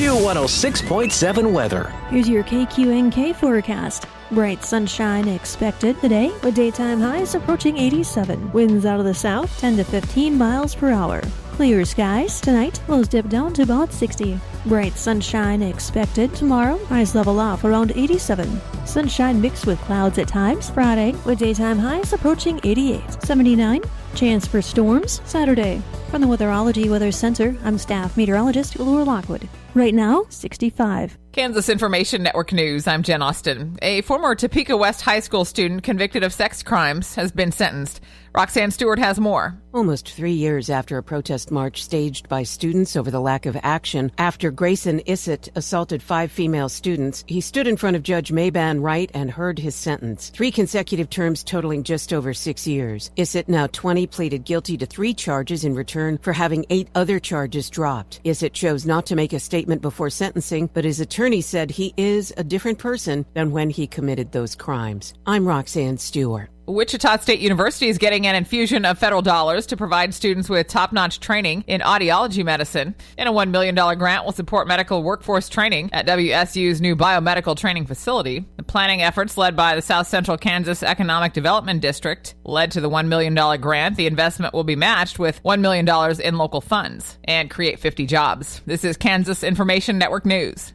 Q106.7 weather. Here's your KQNK forecast. Bright sunshine expected today with daytime highs approaching 87. Winds out of the south 10 to 15 miles per hour. Clear skies tonight, lows dip down to about 60. Bright sunshine expected tomorrow, highs level off around 87. Sunshine mixed with clouds at times Friday with daytime highs approaching 88. 79. Chance for storms Saturday. From the Weatherology Weather Center, I'm staff meteorologist Laura Lockwood. Right now, 65. Kansas Information Network News, I'm Jen Austin. A former Topeka West High School student convicted of sex crimes has been sentenced. Roxanne Stewart has more. Almost 3 years after a protest march staged by students over the lack of action after Grayson Issett assaulted 5 female students, he stood in front of Judge Mayban Wright and heard his sentence. 3 consecutive terms totaling just over 6 years. Issett, now 20, pleaded guilty to 3 charges in return for having 8 other charges dropped. Issett chose not to make a statement before sentencing, but his attorney said he is a different person than when he committed those crimes. I'm Roxanne Stewart. Wichita State University is getting an infusion of federal dollars to provide students with top-notch training in audiology medicine. And a $1 million grant will support medical workforce training at WSU's new biomedical training facility. The planning efforts led by the South Central Kansas Economic Development District led to the $1 million grant. The investment will be matched with $1 million in local funds and create 50 jobs. This is Kansas Information Network News.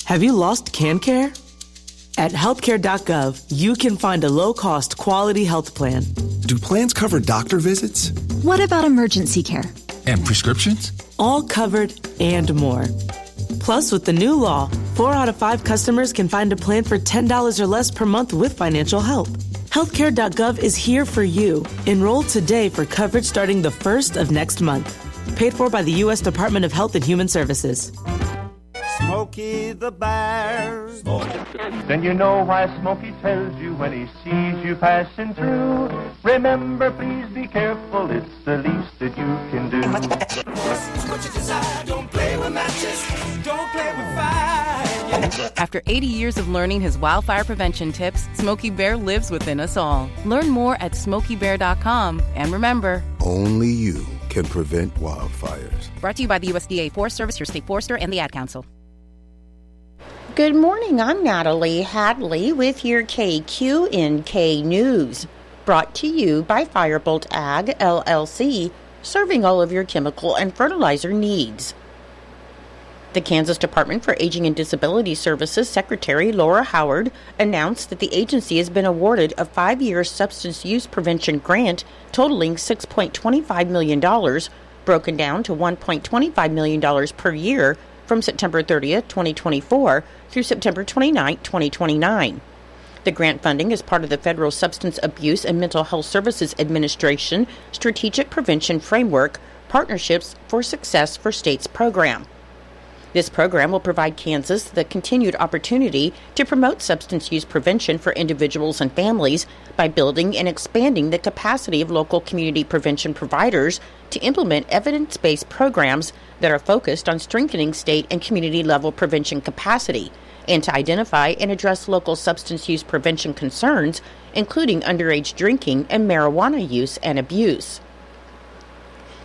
Have you lost CanCare? At healthcare.gov, you can find a low-cost, quality health plan. Do plans cover doctor visits? What about emergency care? And prescriptions? All covered and more. Plus, with the new law, 4 out of 5 customers can find a plan for $10 or less per month with financial help. Healthcare.gov is here for you. Enroll today for coverage starting the 1st of next month. Paid for by the U.S. Department of Health and Human Services. Smokey the Bear. Then you know why Smokey tells you when he sees you passing through. Remember, please be careful, it's the least that you can do. What you desire, don't play with matches, don't play with fire. After 80 years of learning his wildfire prevention tips, Smokey Bear lives within us all. Learn more at SmokeyBear.com. And remember, only you can prevent wildfires. Brought to you by the USDA Forest Service, your state forester, and the Ad Council. Good morning, I'm Natalie Hadley with your KQNK News. Brought to you by Firebolt Ag, LLC, serving all of your chemical and fertilizer needs. The Kansas Department for Aging and Disability Services Secretary Laura Howard announced that the agency has been awarded a 5-year substance use prevention grant totaling $6.25 million, broken down to $1.25 million per year from September 30th, 2024 through September 29th, 2029. The grant funding is part of the Federal Substance Abuse and Mental Health Services Administration Strategic Prevention Framework Partnerships for Success for States program. This program will provide Kansas the continued opportunity to promote substance use prevention for individuals and families by building and expanding the capacity of local community prevention providers to implement evidence-based programs that are focused on strengthening state and community-level prevention capacity and to identify and address local substance use prevention concerns, including underage drinking and marijuana use and abuse.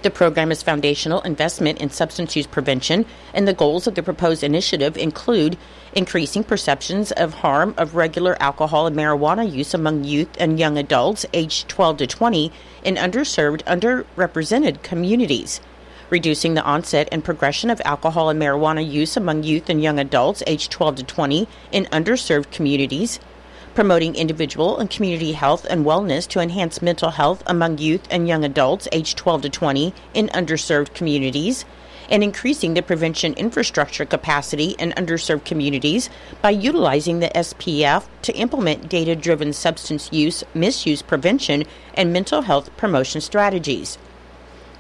The program is foundational investment in substance use prevention, and the goals of the proposed initiative include increasing perceptions of harm of regular alcohol and marijuana use among youth and young adults aged 12 to 20 in underserved, underrepresented communities, reducing the onset and progression of alcohol and marijuana use among youth and young adults aged 12 to 20 in underserved communities, promoting individual and community health and wellness to enhance mental health among youth and young adults aged 12 to 20 in underserved communities, and increasing the prevention infrastructure capacity in underserved communities by utilizing the SPF to implement data-driven substance use, misuse prevention, and mental health promotion strategies.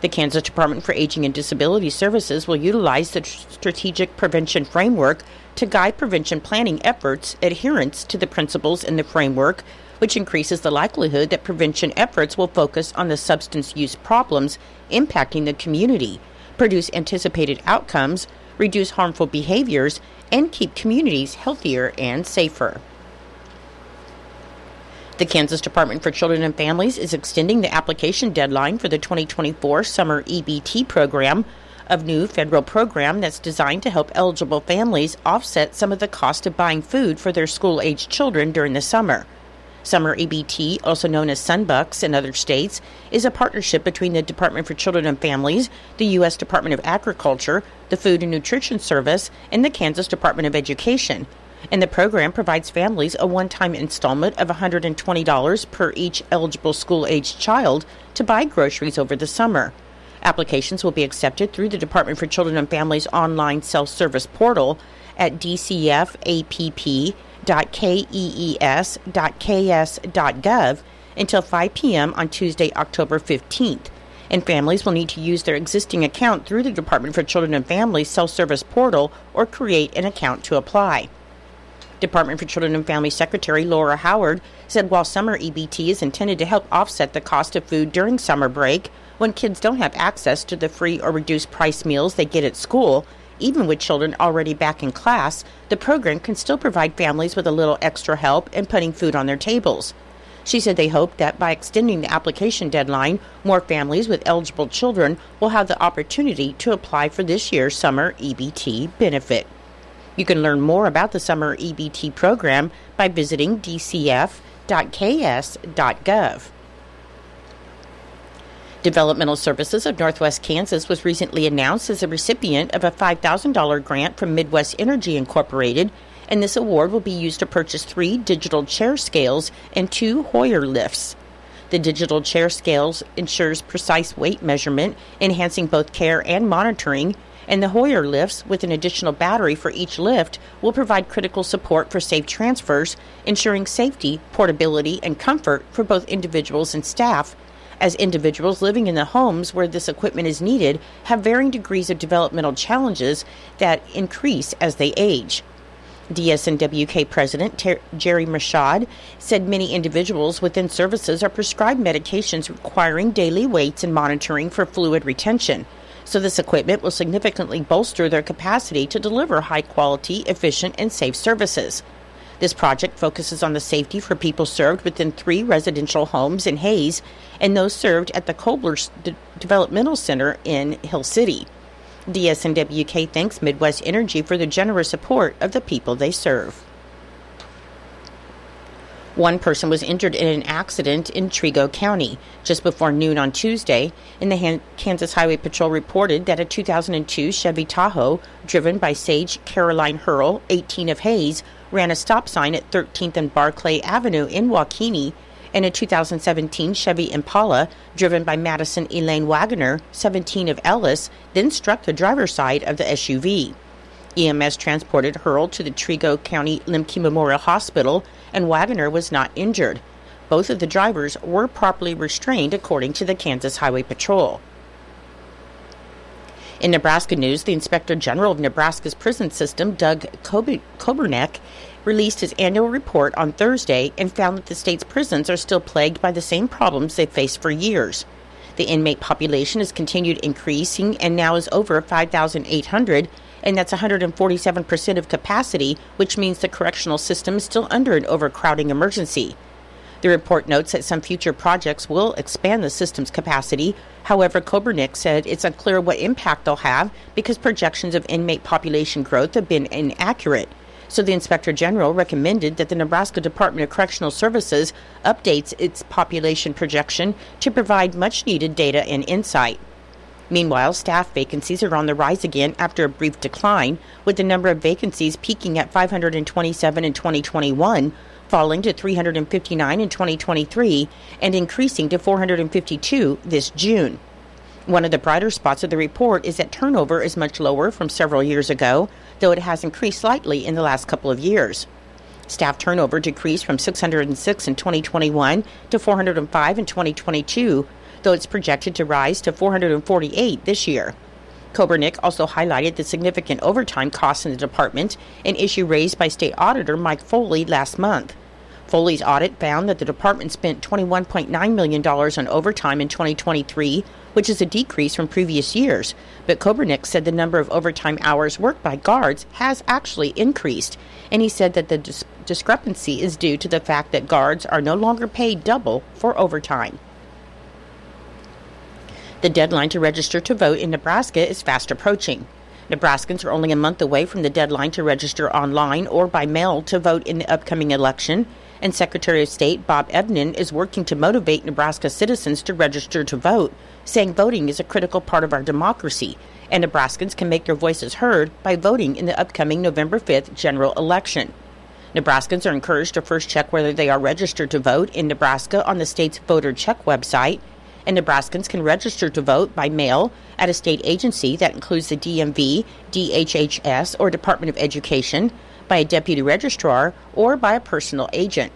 The Kansas Department for Aging and Disability Services will utilize the Strategic Prevention Framework to guide prevention planning efforts, adherence to the principles in the framework, which increases the likelihood that prevention efforts will focus on the substance use problems impacting the community, produce anticipated outcomes, reduce harmful behaviors, and keep communities healthier and safer. The Kansas Department for Children and Families is extending the application deadline for the 2024 Summer EBT program, a new federal program that's designed to help eligible families offset some of the cost of buying food for their school-aged children during the summer. Summer EBT, also known as Sunbucks in other states, is a partnership between the Department for Children and Families, the U.S. Department of Agriculture, the Food and Nutrition Service, and the Kansas Department of Education. And the program provides families a one-time installment of $120 per each eligible school-aged child to buy groceries over the summer. Applications will be accepted through the Department for Children and Families online self-service portal at dcfapp.kees.ks.gov until 5 p.m. on Tuesday, October 15th. And families will need to use their existing account through the Department for Children and Families self-service portal or create an account to apply. Department for Children and Family Secretary Laura Howard said while summer EBT is intended to help offset the cost of food during summer break, when kids don't have access to the free or reduced price meals they get at school, even with children already back in class, the program can still provide families with a little extra help in putting food on their tables. She said they hope that by extending the application deadline, more families with eligible children will have the opportunity to apply for this year's summer EBT benefit. You can learn more about the summer EBT program by visiting dcf.ks.gov. Developmental Services of Northwest Kansas was recently announced as a recipient of a $5,000 grant from Midwest Energy Incorporated, and this award will be used to purchase 3 digital chair scales and 2 Hoyer lifts. The digital chair scales ensures precise weight measurement, enhancing both care and monitoring, and the Hoyer lifts, with an additional battery for each lift, will provide critical support for safe transfers, ensuring safety, portability, and comfort for both individuals and staff, as individuals living in the homes where this equipment is needed have varying degrees of developmental challenges that increase as they age. DSNWK President Jerry Mashad said many individuals within services are prescribed medications requiring daily weights and monitoring for fluid retention, so this equipment will significantly bolster their capacity to deliver high-quality, efficient, and safe services. This project focuses on the safety for people served within 3 residential homes in Hayes and those served at the Kobler Developmental Center in Hill City. DSNWK thanks Midwest Energy for the generous support of the people they serve. One person was injured in an accident in Trego County just before noon on Tuesday, and the Kansas Highway Patrol reported that a 2002 Chevy Tahoe, driven by Sage Caroline Hurl, 18 of Hayes, ran a stop sign at 13th and Barclay Avenue in Waukene, and a 2017 Chevy Impala, driven by Madison Elaine Wagoner, 17 of Ellis, then struck the driver's side of the SUV. EMS transported Hurl to the Trego County Lemke Memorial Hospital, and Wagoner was not injured. Both of the drivers were properly restrained, according to the Kansas Highway Patrol. In Nebraska news, the Inspector General of Nebraska's prison system, Doug Kobernek, released his annual report on Thursday and found that the state's prisons are still plagued by the same problems they've faced for years. The inmate population has continued increasing and now is over 5,800, and that's 147% of capacity, which means the correctional system is still under an overcrowding emergency. The report notes that some future projects will expand the system's capacity. However, Kobernik said it's unclear what impact they'll have because projections of inmate population growth have been inaccurate. So the Inspector General recommended that the Nebraska Department of Correctional Services updates its population projection to provide much-needed data and insight. Meanwhile, staff vacancies are on the rise again after a brief decline, with the number of vacancies peaking at 527 in 2021, falling to 359 in 2023, and increasing to 452 this June. One of the brighter spots of the report is that turnover is much lower from several years ago, though it has increased slightly in the last couple of years. Staff turnover decreased from 606 in 2021 to 405 in 2022, though it's projected to rise to 448 this year. Kobernik also highlighted the significant overtime costs in the department, an issue raised by State Auditor Mike Foley last month. Foley's audit found that the department spent $21.9 million on overtime in 2023, which is a decrease from previous years. But Kobernik said the number of overtime hours worked by guards has actually increased, and he said that the discrepancy is due to the fact that guards are no longer paid double for overtime. The deadline to register to vote in Nebraska is fast approaching. Nebraskans are only a month away from the deadline to register online or by mail to vote in the upcoming election, and Secretary of State Bob Evnen is working to motivate Nebraska citizens to register to vote, saying voting is a critical part of our democracy, and Nebraskans can make their voices heard by voting in the upcoming November 5th general election. Nebraskans are encouraged to first check whether they are registered to vote in Nebraska on the state's voter check website, and Nebraskans can register to vote by mail at a state agency that includes the DMV, DHHS, or Department of Education, by a deputy registrar, or by a personal agent.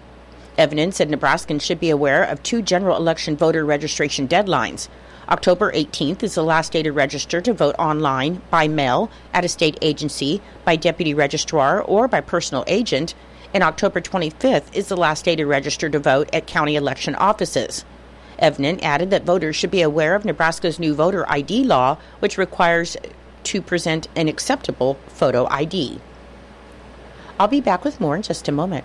Evnen said Nebraskans should be aware of two general election voter registration deadlines. October 18th is the last day to register to vote online, by mail, at a state agency, by deputy registrar, or by personal agent, and October 25th is the last day to register to vote at county election offices. Evnen added that voters should be aware of Nebraska's new voter ID law, which requires to present an acceptable photo ID. I'll be back with more in just a moment.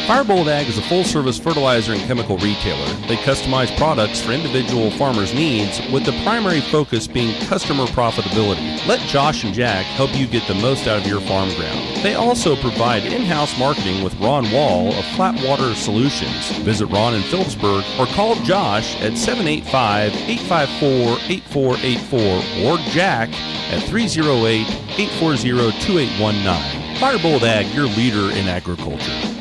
Firebolt Ag is a full-service fertilizer and chemical retailer. They customize products for individual farmers' needs, with the primary focus being customer profitability. Let Josh and Jack help you get the most out of your farm ground. They also provide in-house marketing with Ron Wall of Flatwater Solutions. Visit Ron in Phillipsburg or call Josh at 785-854-8484 or Jack at 308-840-2819. Firebolt Ag, your leader in agriculture.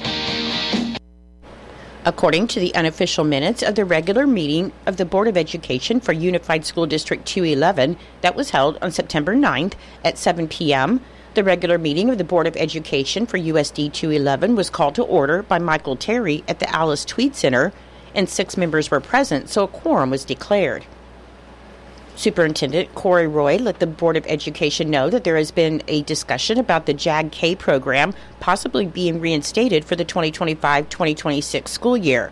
According to the unofficial minutes of the regular meeting of the Board of Education for Unified School District 211 that was held on September 9th at 7 p.m., the regular meeting of the Board of Education for USD 211 was called to order by Michael Terry at the Alice Tweed Center, and 6 members were present, so a quorum was declared. Superintendent Corey Roy let the Board of Education know that there has been a discussion about the JAG-K program possibly being reinstated for the 2025-2026 school year.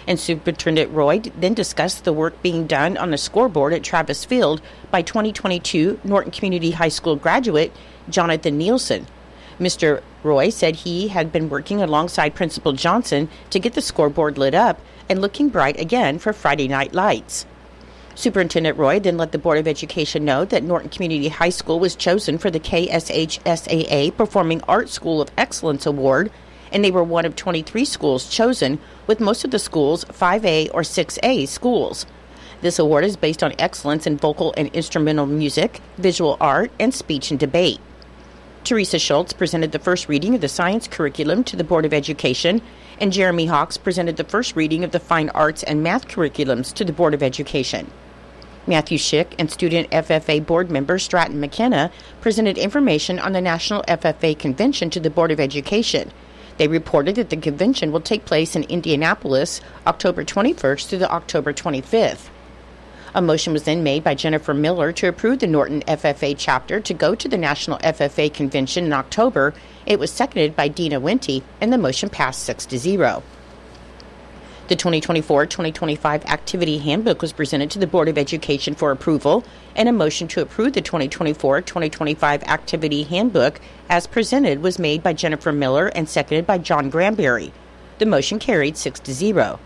And Superintendent Roy then discussed the work being done on the scoreboard at Travis Field by 2022 Norton Community High School graduate Jonathan Nielsen. Mr. Roy said he had been working alongside Principal Johnson to get the scoreboard lit up and looking bright again for Friday night lights. Superintendent Roy then let the Board of Education know that Norton Community High School was chosen for the KSHSAA Performing Arts School of Excellence Award, and they were one of 23 schools chosen, with most of the schools 5A or 6A schools. This award is based on excellence in vocal and instrumental music, visual art, and speech and debate. Teresa Schultz presented the first reading of the science curriculum to the Board of Education, and Jeremy Hawks presented the first reading of the fine arts and math curriculums to the Board of Education. Matthew Schick and student FFA board member Stratton McKenna presented information on the National FFA Convention to the Board of Education. They reported that the convention will take place in Indianapolis, October 21st through the October 25th. A motion was then made by Jennifer Miller to approve the Norton FFA chapter to go to the National FFA Convention in October. It was seconded by Dina Winty, and the motion passed 6-0. The 2024-2025 Activity Handbook was presented to the Board of Education for approval, and a motion to approve the 2024-2025 Activity Handbook as presented was made by Jennifer Miller and seconded by John Granberry. The motion carried 6-0.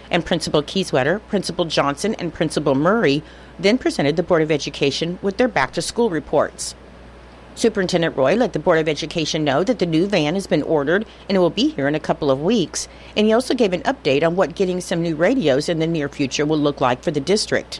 And Principal Kieswetter, Principal Johnson, and Principal Murray then presented the Board of Education with their back-to-school reports. Superintendent Roy let the Board of Education know that the new van has been ordered and it will be here in a couple of weeks, and he also gave an update on what getting some new radios in the near future will look like for the district.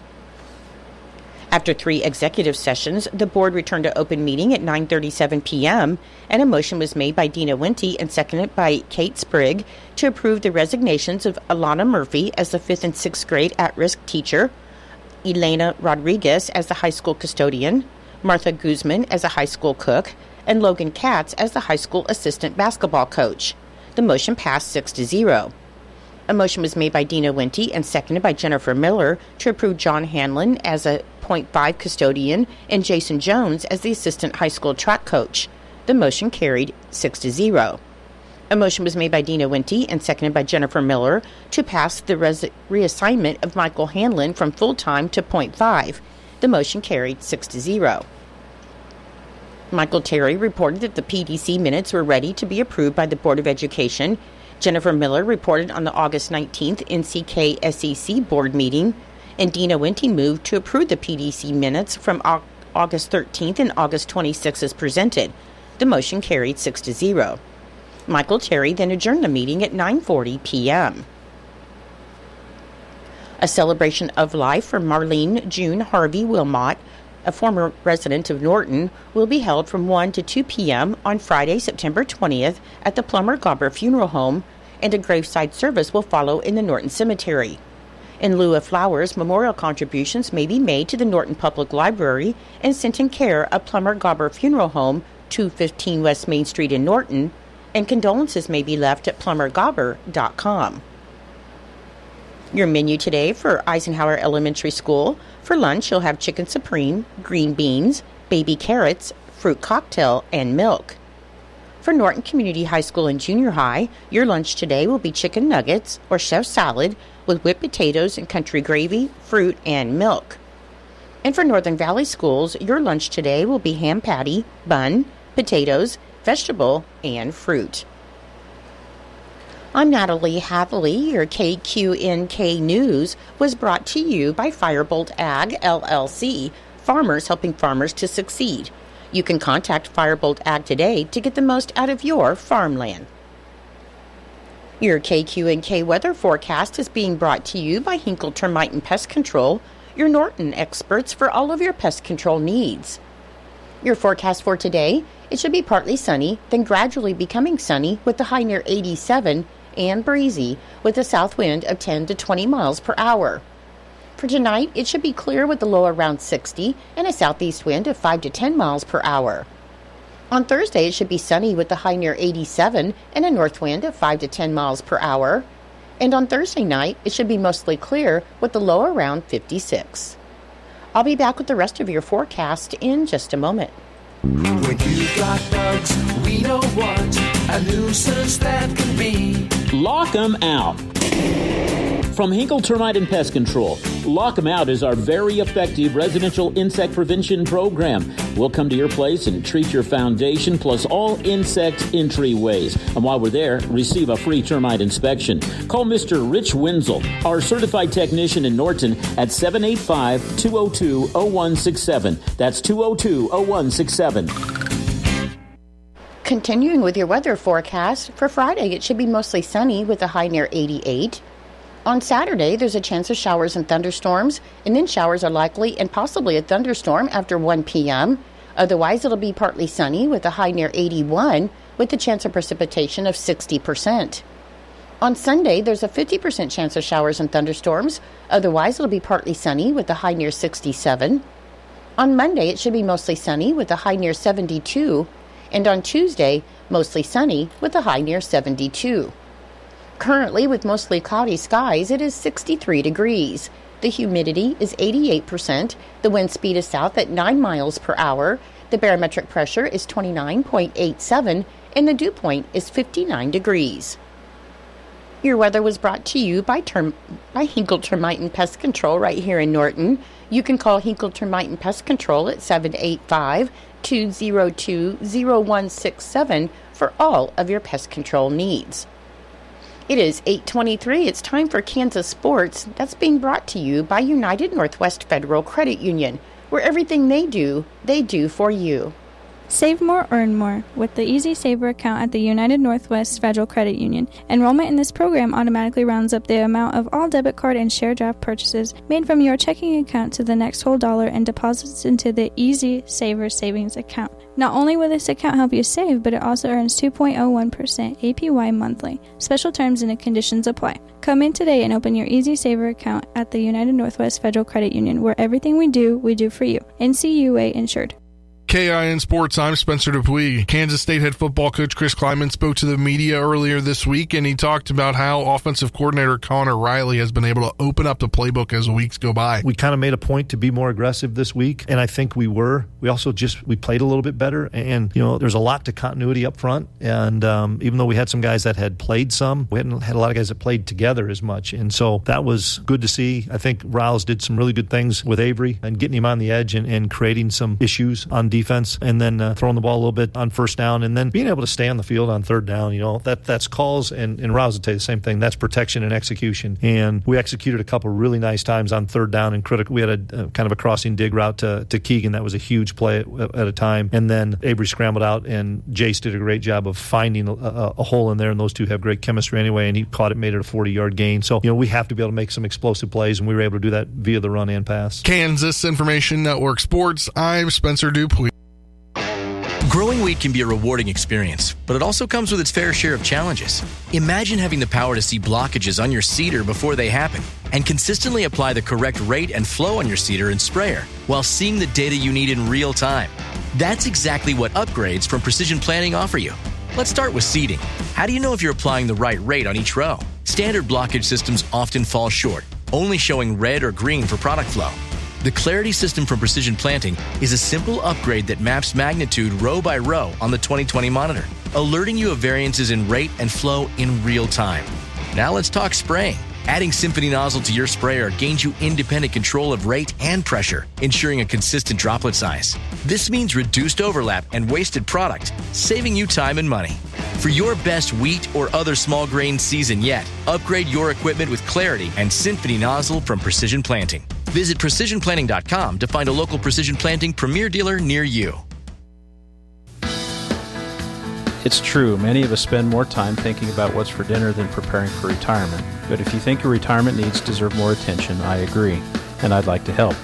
After 3 executive sessions, the board returned to open meeting at 9:37 p.m., and a motion was made by Dina Winty and seconded by Kate Sprigg to approve the resignations of Alana Murphy as the 5th and 6th grade at-risk teacher, Elena Rodriguez as the high school custodian, Martha Guzman as a high school cook, and Logan Katz as the high school assistant basketball coach. The motion passed 6-0. A motion was made by Dina Winty and seconded by Jennifer Miller to approve John Hanlon as a .5 custodian and Jason Jones as the assistant high school track coach. The motion carried 6-0. A motion was made by Dina Winty and seconded by Jennifer Miller to pass the reassignment of Michael Hanlon from full-time to .5. The motion carried 6-0. Michael Terry reported that the PDC minutes were ready to be approved by the Board of Education. Jennifer Miller reported on the August 19th NCK SEC board meeting, and Dina Winty moved to approve the PDC minutes from August 13th and August 26th as presented. The motion carried 6-0. Michael Terry then adjourned the meeting at 9:40 p.m. A celebration of life for Marlene June Harvey Wilmot, a former resident of Norton, will be held from 1 to 2 p.m. on Friday, September 20th at the Plummer Gobber Funeral Home, and a graveside service will follow in the Norton Cemetery. In lieu of flowers, memorial contributions may be made to the Norton Public Library and sent in care of Plummer Gobber Funeral Home, 215 West Main Street in Norton, and condolences may be left at plummergobber.com. Your menu today for Eisenhower Elementary School. For lunch, you'll have chicken supreme, green beans, baby carrots, fruit cocktail, and milk. For Norton Community High School and Junior High, your lunch today will be chicken nuggets or chef salad with whipped potatoes and country gravy, fruit, and milk. And for Northern Valley Schools, your lunch today will be ham patty, bun, potatoes, vegetable, and fruit. I'm Natalie Hadley. Your KQNK News was brought to you by Firebolt Ag, LLC, farmers helping farmers to succeed. You can contact Firebolt Ag today to get the most out of your farmland. Your KQNK weather forecast is being brought to you by Hinkle Termite and Pest Control, your Norton experts for all of your pest control needs. Your forecast for today, it should be partly sunny, then gradually becoming sunny with a high near 87 and breezy with a south wind of 10 to 20 miles per hour. For tonight, it should be clear with a low around 60 and a southeast wind of 5 to 10 miles per hour. On Thursday, it should be sunny with a high near 87 and a north wind of 5 to 10 miles per hour. And on Thursday night, it should be mostly clear with a low around 56. I'll be back with the rest of your forecast in just a moment. When you've got bugs, we know what a nuisance that can be. Lock 'em out. From Hinkle Termite and Pest Control, Lock 'em Out is our very effective residential insect prevention program. We'll come to your place and treat your foundation plus all insect entryways. And while we're there, receive a free termite inspection. Call Mr. Rich Wenzel, our certified technician in Norton, at 785-202-0167. That's 202-0167. Continuing with your weather forecast, for Friday it should be mostly sunny with a high near 88. On Saturday, there's a chance of showers and thunderstorms, and then showers are likely and possibly a thunderstorm after 1 p.m. Otherwise, it'll be partly sunny with a high near 81 with a chance of precipitation of 60%. On Sunday, there's a 50% chance of showers and thunderstorms. Otherwise, it'll be partly sunny with a high near 67. On Monday, it should be mostly sunny with a high near 72. And on Tuesday, mostly sunny with a high near 72. Currently, with mostly cloudy skies, it is 63 degrees. The humidity is 88%. The wind speed is south at 9 miles per hour. The barometric pressure is 29.87, and the dew point is 59 degrees. Your weather was brought to you by Hinkle Termite and Pest Control right here in Norton. You can call Hinkle Termite and Pest Control at 785-202-0167 for all of your pest control needs. It is 8:23. It's time for Kansas Sports. That's being brought to you by United Northwest Federal Credit Union, where everything they do for you. Save more, earn more with the Easy Saver account at the United Northwest Federal Credit Union. Enrollment in this program automatically rounds up the amount of all debit card and share draft purchases made from your checking account to the next whole dollar and deposits into the Easy Saver savings account. Not only will this account help you save, but it also earns 2.01% APY monthly. Special terms and conditions apply. Come in today and open your Easy Saver account at the United Northwest Federal Credit Union, where everything we do for you. NCUA insured. KIN Sports, I'm Spencer Dupuis. Kansas State head football coach Chris Kleiman spoke to the media earlier this week, and he talked about how offensive coordinator Connor Riley has been able to open up the playbook as the weeks go by. We kind of made a point to be more aggressive this week, and I think we were. We also we played a little bit better, and there's a lot to continuity up front, and even though we had some guys that had played some, we hadn't had a lot of guys that played together as much, and so that was good to see. I think Riles did some really good things with Avery and getting him on the edge and creating some issues on defense defense, and then throwing the ball a little bit on first down, and then being able to stay on the field on third down. That's calls, and Rouse would tell you the same thing. That's protection and execution. And we executed a couple really nice times on third down and critical. We had a kind of a crossing dig route to Keegan. That was a huge play at a time. And then Avery scrambled out, and Jace did a great job of finding a hole in there, and those two have great chemistry anyway, and he caught it, made it a 40-yard gain. So, we have to be able to make some explosive plays, and we were able to do that via the run and pass. Kansas Information Network Sports, I'm Spencer Dupuis. Growing wheat can be a rewarding experience, but it also comes with its fair share of challenges. Imagine having the power to see blockages on your seeder before they happen and consistently apply the correct rate and flow on your seeder and sprayer while seeing the data you need in real time. That's exactly what upgrades from Precision Planting offer you. Let's start with seeding. How do you know if you're applying the right rate on each row? Standard blockage systems often fall short, only showing red or green for product flow. The Clarity system from Precision Planting is a simple upgrade that maps magnitude row by row on the 2020 monitor, alerting you of variances in rate and flow in real time. Now let's talk spraying. Adding Symphony nozzle to your sprayer gains you independent control of rate and pressure, ensuring a consistent droplet size. This means reduced overlap and wasted product, saving you time and money. For your best wheat or other small grain season yet, upgrade your equipment with Clarity and Symphony nozzle from Precision Planting. Visit PrecisionPlanting.com to find a local Precision Planting Premier dealer near you. It's true, many of us spend more time thinking about what's for dinner than preparing for retirement. But if you think your retirement needs deserve more attention, I agree, and I'd like to help.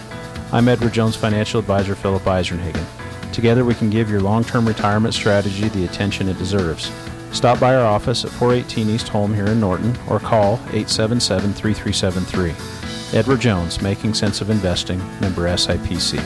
I'm Edward Jones Financial Advisor Philip Eisenhagen. Together we can give your long-term retirement strategy the attention it deserves. Stop by our office at 418 East Holm here in Norton or call 877-3373. Edward Jones, Making Sense of Investing, member SIPC.